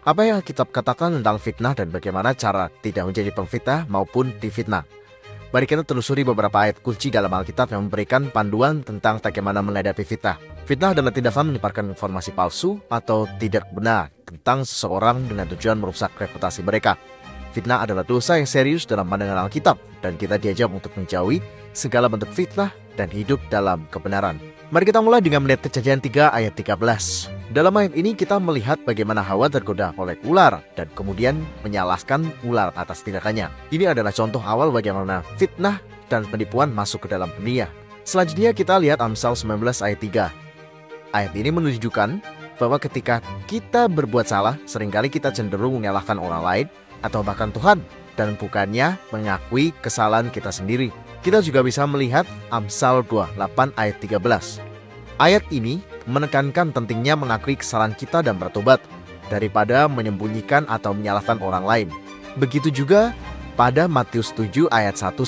Apa yang Alkitab katakan tentang fitnah dan bagaimana cara tidak menjadi pemfitnah maupun difitnah? Mari kita telusuri beberapa ayat kunci dalam Alkitab yang memberikan panduan tentang bagaimana menghadapi fitnah. Fitnah adalah tindakan menyebarkan informasi palsu atau tidak benar tentang seseorang dengan tujuan merusak reputasi mereka. Fitnah adalah dosa yang serius dalam pandangan Alkitab, dan kita diajak untuk menjauhi segala bentuk fitnah dan hidup dalam kebenaran. Mari kita mulai dengan melihat Kejadian 3 ayat 13. Dalam ayat ini kita melihat bagaimana Hawa tergoda oleh ular dan kemudian menyalahkan ular atas tindakannya. Ini adalah contoh awal bagaimana fitnah dan penipuan masuk ke dalam dunia. Selanjutnya kita lihat Amsal 19 ayat 3. Ayat ini menunjukkan bahwa ketika kita berbuat salah, seringkali kita cenderung menyalahkan orang lain atau bahkan Tuhan, dan bukannya mengakui kesalahan kita sendiri. Kita juga bisa melihat Amsal 28 ayat 13. Ayat ini menekankan pentingnya mengakui kesalahan kita dan bertobat, daripada menyembunyikan atau menyalahkan orang lain. Begitu juga pada Matius 7 ayat 1-5.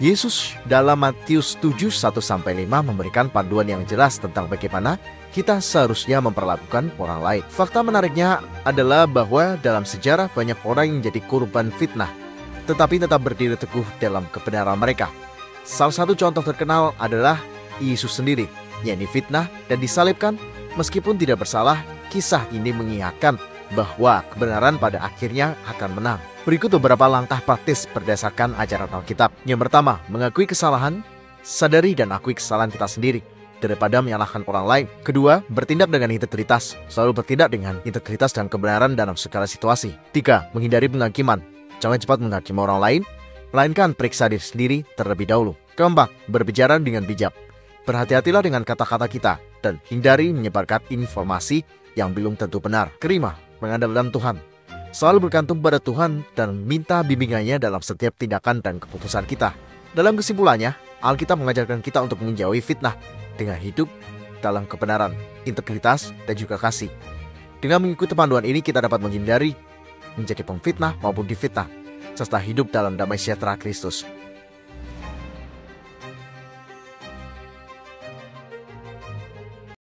Yesus dalam Matius 7 1-5 memberikan panduan yang jelas tentang bagaimana kita seharusnya memperlakukan orang lain. Fakta menariknya adalah bahwa dalam sejarah banyak orang yang menjadi korban fitnah, tetapi tetap berdiri teguh dalam kebenaran mereka. Salah satu contoh terkenal adalah Yesus sendiri, yang difitnah dan disalibkan meskipun tidak bersalah. Kisah ini mengingatkan bahwa kebenaran pada akhirnya akan menang. Berikut beberapa langkah praktis berdasarkan ajaran Alkitab. Yang pertama, mengakui kesalahan, sadari dan akui kesalahan kita sendiri daripada menyalahkan orang lain. Kedua, bertindak dengan integritas. Selalu bertindak dengan integritas dan kebenaran dalam segala situasi. 3. Menghindari penghakiman. Jangan cepat menghakimi orang lain, melainkan periksa diri sendiri terlebih dahulu. Keempat, berbicara dengan bijak. Berhati-hatilah dengan kata-kata kita dan hindari menyebarkan informasi yang belum tentu benar. Kelima, mengandalkan Tuhan. Selalu bergantung pada Tuhan dan minta bimbingannya dalam setiap tindakan dan keputusan kita. Dalam kesimpulannya, Alkitab mengajarkan kita untuk menjauhi fitnah dengan hidup dalam kebenaran, integritas, dan juga kasih. Dengan mengikuti panduan ini, kita dapat menghindari menjadi pemfitnah maupun difitnah, serta hidup dalam damai sejahtera Kristus.